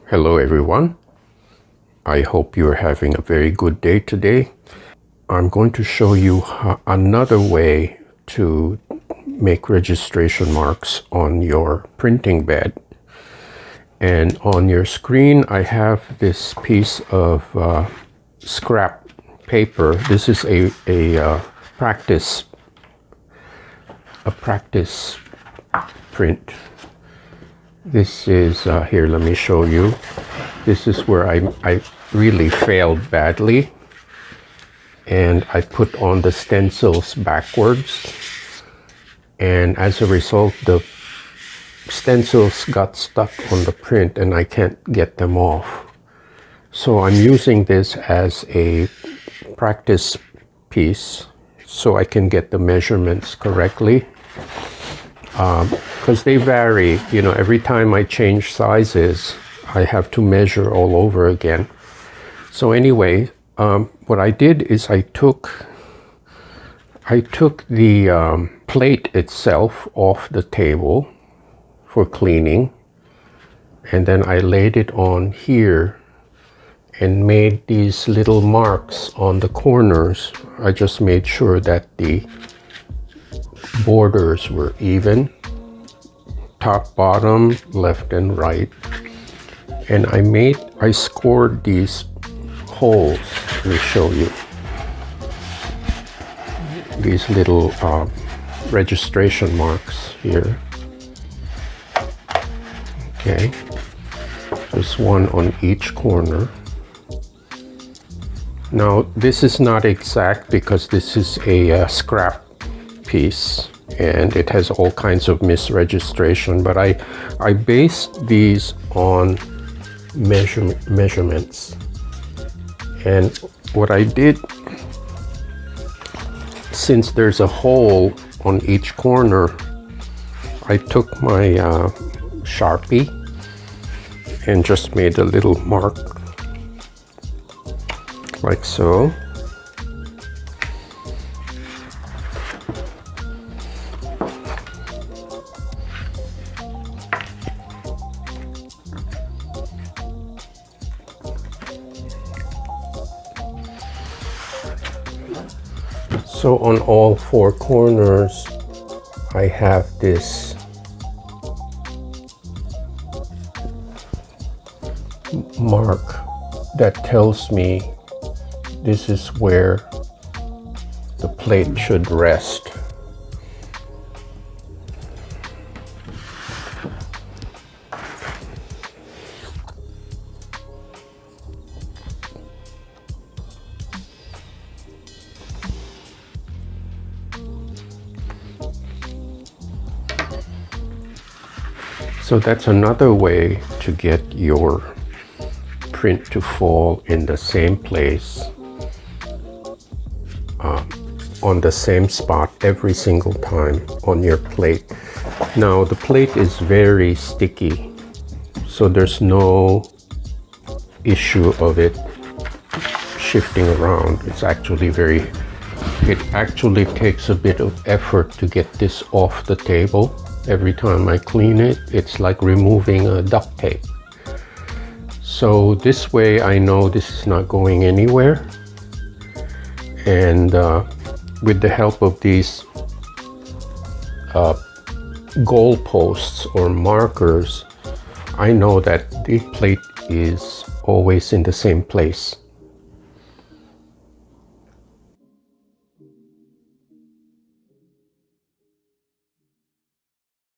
Hello everyone. I hope you're having a very good day today. I'm going to show you another way to make registration marks on your printing bed. And on your screen I have this piece of scrap paper. This is a practice print. This is, here, let me show you. This is where I really failed badly. And I put on the stencils backwards. And as a result, the stencils got stuck on the print and I can't get them off. So I'm using this as a practice piece so I can get the measurements correctly. Because they vary, you know, every time I change sizes, I have to measure all over again. So anyway, what I did is I took the plate itself off the table for cleaning, and then I laid it on here and made these little marks on the corners. I just made sure that the borders were even, top, bottom, left and right. And I scored these holes. Let me show you. These little registration marks here. Okay, just one on each corner. Now this is not exact because this is a scrap piece and it has all kinds of misregistration, but I based these on measurements. And what I did, since there's a hole on each corner, I took my Sharpie and just made a little mark like so. So on all four corners, I have this mark that tells me this is where the plate should rest. So that's another way to get your print to fall in the same place, on the same spot every single time on your plate. Now the plate is very sticky, so there's no issue of it shifting around. It actually takes a bit of effort to get this off the table. Every time I clean it, it's like removing a duct tape. So this way I know this is not going anywhere. And with the help of these goal posts or markers, I know that the plate is always in the same place.